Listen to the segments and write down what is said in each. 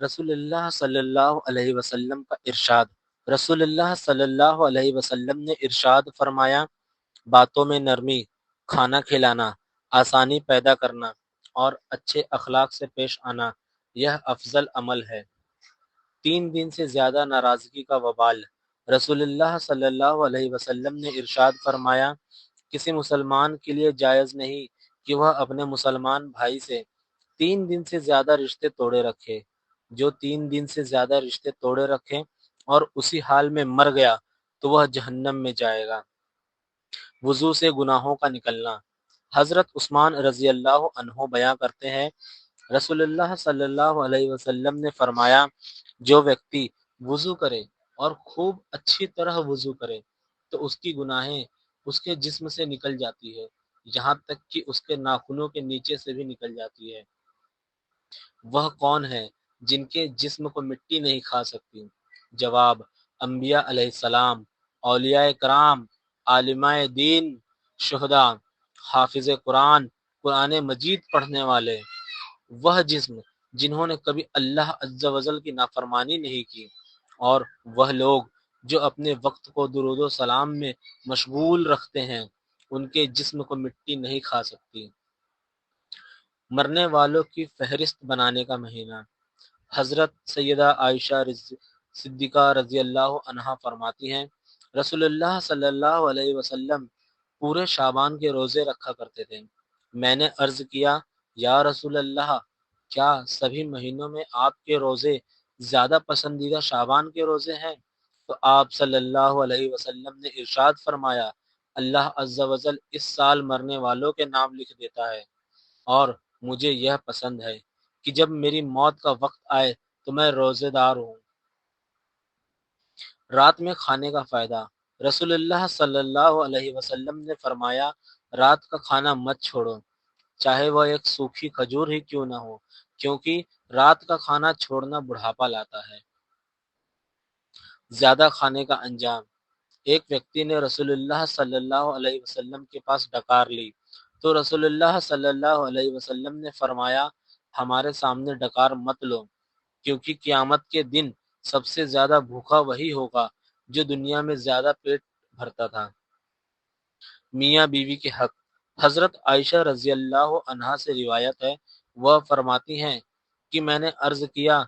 رسول اللہ صلی اللہ علیہ وسلم کا ارشاد۔ رسول اللہ صلی اللہ علیہ وسلم نے ارشاد فرمایا، باتوں میں نرمی، کھانا کھلانا، آسانی پیدا کرنا اور اچھے اخلاق سے پیش آنا یہ افضل عمل ہے۔ 3 دن سے زیادہ ناراضگی کا وبال۔ رسول اللہ صلی اللہ علیہ وسلم نے ارشاد فرمایا، کسی مسلمان کے لیے جائز نہیں کہ وہ اپنے مسلمان بھائی سے 3 دن سے زیادہ رشتے توڑے رکھے۔ جو 3 دن سے زیادہ رشتے توڑے رکھے اور اسی حال میں مر گیا تو وہ جہنم میں جائے گا۔ وضو سے گناہوں کا نکلنا۔ حضرت عثمان رضی اللہ عنہ بیان کرتے ہیں، رسول اللہ صلی اللہ علیہ وسلم نے فرمایا، جو ویکتی وضو کرے اور خوب اچھی طرح وضو کرے تو اس کی گناہیں اس کے جسم سے نکل جاتی ہے، یہاں تک کہ اس کے ناخنوں کے نیچے سے بھی نکل جاتی ہے۔ وہ کون ہے جن کے جسم کو مٹی نہیں کھا سکتی؟ جواب، انبیاء علیہ السلام، اولیاء کرام، عالماء دین، شہداء، حافظ قرآن، قرآن مجید پڑھنے والے، وہ جسم جنہوں نے کبھی اللہ عز و جل کی نافرمانی نہیں کی، اور وہ لوگ جو اپنے وقت کو درود و سلام میں مشغول رکھتے ہیں، ان کے جسم کو مٹی نہیں کھا سکتی۔ مرنے والوں کی فہرست بنانے کا مہینہ۔ حضرت سیدہ عائشہ صدیقہ رضی اللہ عنہا فرماتی ہیں، رسول اللہ صلی اللہ علیہ وسلم پورے شعبان کے روزے رکھا کرتے تھے۔ میں نے عرض کیا، یا رسول اللہ، کیا سبھی مہینوں میں آپ کے روزے زیادہ پسندیدہ شعبان کے روزے ہیں؟ تو آپ صلی اللہ علیہ وسلم نے ارشاد فرمایا، اللہ عز و جل اس سال مرنے والوں کے نام لکھ دیتا ہے، اور مجھے یہ پسند ہے کہ جب میری موت کا وقت آئے تو میں روزے دار ہوں۔ رات میں کھانے کا فائدہ۔ رسول اللہ صلی اللہ علیہ وسلم نے فرمایا، رات کا کھانا مت چھوڑو، چاہے وہ ایک سوکھی کھجور ہی کیوں نہ ہو، کیونکہ رات کا کھانا چھوڑنا بڑھاپا لاتا ہے۔ زیادہ کھانے کا انجام۔ ایک ویکتی نے رسول اللہ صلی اللہ علیہ وسلم کے پاس ڈکار لی تو رسول اللہ صلی اللہ علیہ وسلم نے فرمایا، ہمارے سامنے ڈکار مت لو، کیونکہ قیامت کے دن سب سے زیادہ بھوکا وہی ہوگا جو دنیا میں زیادہ پیٹ بھرتا تھا۔ میاں بیوی کے حق۔ حضرت عائشہ رضی اللہ عنہا سے روایت ہے، وہ فرماتی ہیں کہ میں نے عرض کیا،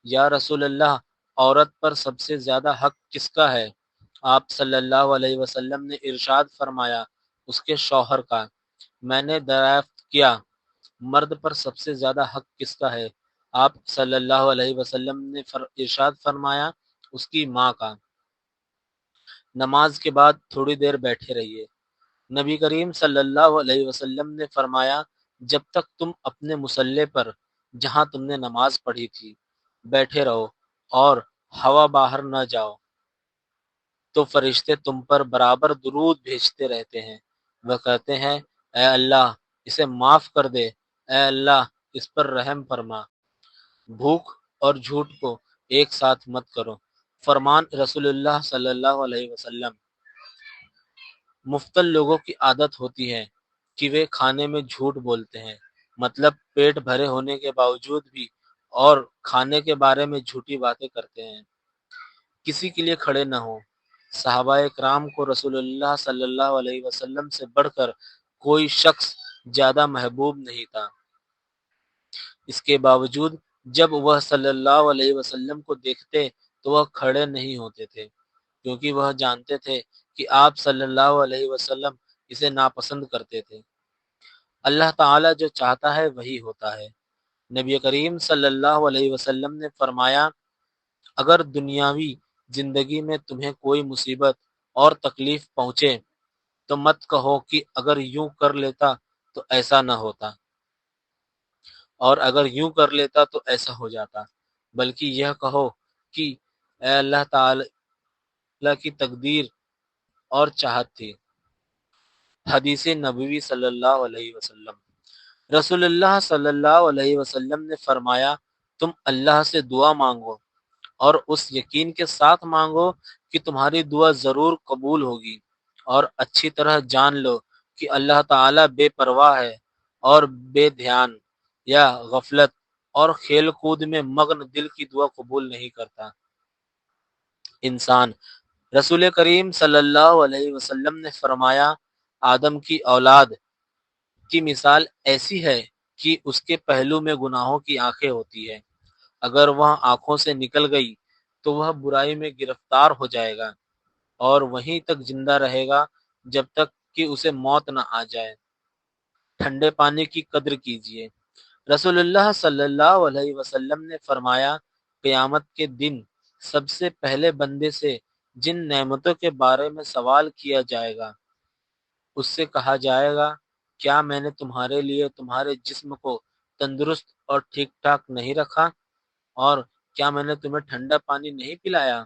یا رسول اللہ، عورت پر سب سے زیادہ حق کس کا ہے؟ آپ صلی اللہ علیہ وسلم نے ارشاد فرمایا، اس کے شوہر کا۔ میں نے دریافت کیا، مرد پر سب سے زیادہ حق کس کا ہے؟ آپ صلی اللہ علیہ وسلم نے ارشاد فرمایا، اس کی ماں کا۔ نماز کے بعد تھوڑی دیر بیٹھے رہیے۔ نبی کریم صلی اللہ علیہ وسلم نے فرمایا، جب تک تم اپنے مصلی پر جہاں تم نے نماز پڑھی تھی بیٹھے رہو اور ہوا باہر نہ جاؤ تو فرشتے تم پر برابر درود بھیجتے رہتے ہیں۔ وہ کہتے ہیں، اے اللہ اسے معاف کر دے، اے اللہ اس پر رحم فرما۔ بھوک اور جھوٹ کو ایک ساتھ مت کرو۔ فرمان رسول اللہ صلی اللہ علیہ وسلم۔ مفتل لوگوں کی عادت ہوتی ہے کہ وہ کھانے میں جھوٹ بولتے ہیں، مطلب پیٹ بھرے ہونے کے باوجود بھی، اور کھانے کے بارے میں جھوٹی باتیں کرتے ہیں۔ کسی کے لیے کھڑے نہ ہوں۔ صحابہ کرام کو رسول اللہ صلی اللہ علیہ وسلم سے بڑھ کر کوئی شخص زیادہ محبوب نہیں تھا، اس کے باوجود جب وہ صلی اللہ علیہ وسلم کو دیکھتے تو وہ کھڑے نہیں ہوتے تھے، کیونکہ وہ جانتے تھے کہ آپ صلی اللہ علیہ وسلم اسے ناپسند کرتے تھے۔ اللہ تعالیٰ جو چاہتا ہے وہی ہوتا ہے۔ نبی کریم صلی اللہ علیہ وسلم نے فرمایا، اگر دنیاوی زندگی میں تمہیں کوئی مصیبت اور تکلیف پہنچے تو مت کہو کہ اگر یوں کر لیتا تو ایسا نہ ہوتا، اور اگر یوں کر لیتا تو ایسا ہو جاتا، بلکہ یہ کہو کہ اے اللہ تعالیٰ کی تقدیر اور چاہت تھی۔ حدیث نبوی صلی اللہ علیہ وسلم۔ رسول اللہ صلی اللہ علیہ وسلم نے فرمایا، تم اللہ سے دعا مانگو اور اس یقین کے ساتھ مانگو کہ تمہاری دعا ضرور قبول ہوگی، اور اچھی طرح جان لو کہ اللہ تعالیٰ بے پرواہ ہے اور بے دھیان یا غفلت اور کھیل کود میں مگن دل کی دعا قبول نہیں کرتا انسان۔ رسول کریم صلی اللہ علیہ وسلم نے فرمایا آدم کی اولاد کی مثال ایسی ہے کہ اس کے پہلو میں گناہوں کی آنکھیں ہوتی ہے، اگر وہ آنکھوں سے نکل گئی تو وہ برائی میں گرفتار ہو جائے گا اور وہیں تک زندہ رہے گا جب تک کہ اسے موت نہ آ جائے۔ ٹھنڈے پانی کی قدر کیجیے۔ رسول اللہ صلی اللہ علیہ وسلم نے فرمایا قیامت کے دن سب سے پہلے بندے سے جن نعمتوں کے بارے میں سوال کیا جائے گا اس سے کہا جائے گا کیا میں نے تمہارے لیے تمہارے جسم کو تندرست اور ٹھیک ٹھاک نہیں رکھا، اور کیا میں نے تمہیں ٹھنڈا پانی نہیں پلایا؟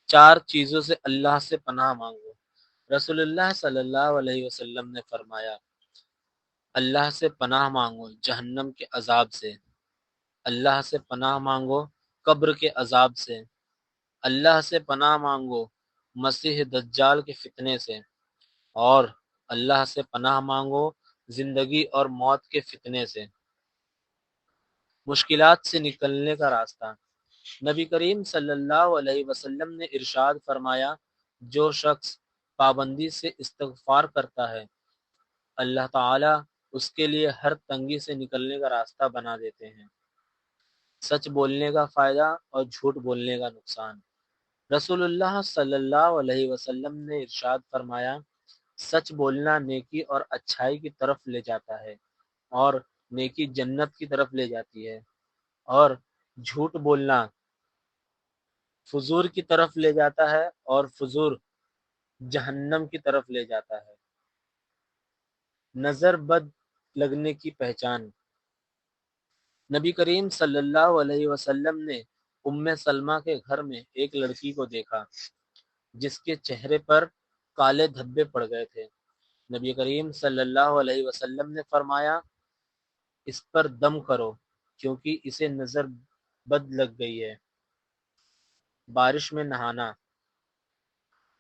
چار چیزوں سے اللہ سے پناہ مانگو۔ رسول اللہ صلی اللہ علیہ وسلم نے فرمایا اللہ سے پناہ مانگو جہنم کے عذاب سے، اللہ سے پناہ مانگو قبر کے عذاب سے، اللہ سے پناہ مانگو مسیح دجال کے فتنے سے، اور اللہ سے پناہ مانگو زندگی اور موت کے فتنے سے۔ مشکلات سے نکلنے کا راستہ۔ نبی کریم صلی اللہ علیہ وسلم نے ارشاد فرمایا جو شخص پابندی سے استغفار کرتا ہے اللہ تعالی اس کے لیے ہر تنگی سے نکلنے کا راستہ بنا دیتے ہیں۔ سچ بولنے کا فائدہ اور جھوٹ بولنے کا نقصان۔ رسول اللہ صلی اللہ علیہ وسلم نے ارشاد فرمایا سچ بولنا نیکی اور اچھائی کی طرف لے جاتا ہے اور نیکی جنت کی طرف لے جاتی ہے، اور جھوٹ بولنا فجور کی طرف لے جاتا ہے اور فجور جہنم کی طرف لے جاتا ہے۔ نظر بد لگنے کی پہچان۔ نبی کریم صلی اللہ علیہ وسلم نے ام سلمہ کے گھر میں ایک لڑکی کو دیکھا جس کے چہرے پر کالے دھبے پڑ گئے تھے۔ نبی کریم صلی اللہ علیہ وسلم نے فرمایا اس پر دم کرو کیونکہ اسے نظر بد لگ گئی ہے۔ بارش میں نہانا۔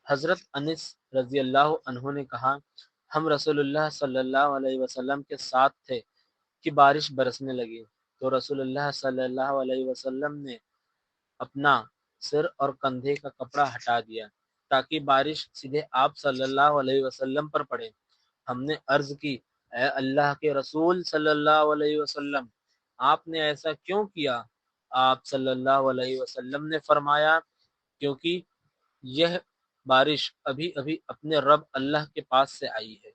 حضرت انس رضی اللہ عنہ نے کہا ہم رسول اللہ صلی اللہ علیہ وسلم کے ساتھ تھے کہ بارش برسنے لگی تو رسول اللہ صلی اللہ علیہ وسلم نے اپنا سر اور کندھے کا کپڑا ہٹا دیا تاکہ بارش سیدھے آپ صلی اللہ علیہ وسلم پر پڑے۔ ہم نے عرض کی اے اللہ کے رسول صلی اللہ علیہ وسلم آپ نے ایسا کیوں کیا؟ آپ صلی اللہ علیہ وسلم نے فرمایا کیونکہ یہ بارش ابھی ابھی اپنے رب اللہ کے پاس سے آئی ہے۔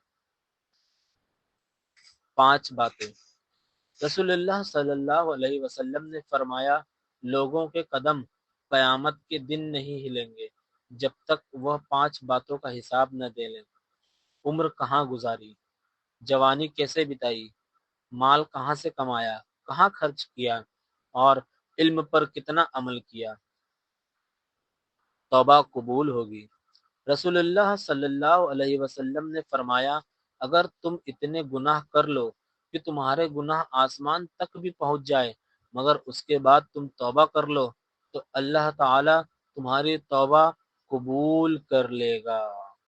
5 باتیں۔ رسول اللہ صلی اللہ علیہ وسلم نے فرمایا لوگوں کے قدم قیامت کے دن نہیں ہلیں گے جب تک وہ 5 باتوں کا حساب نہ دے لیں۔ عمر کہاں گزاری، جوانی کیسے بتائی، مال کہاں سے کمایا، کہاں خرچ کیا، اور علم پر کتنا عمل کیا۔ توبہ قبول ہوگی۔ رسول اللہ صلی اللہ علیہ وسلم نے فرمایا اگر تم اتنے گناہ کر لو کہ تمہارے گناہ آسمان تک بھی پہنچ جائے مگر اس کے بعد تم توبہ کر لو تو اللہ تعالی تمہاری توبہ قبول کر لے گا۔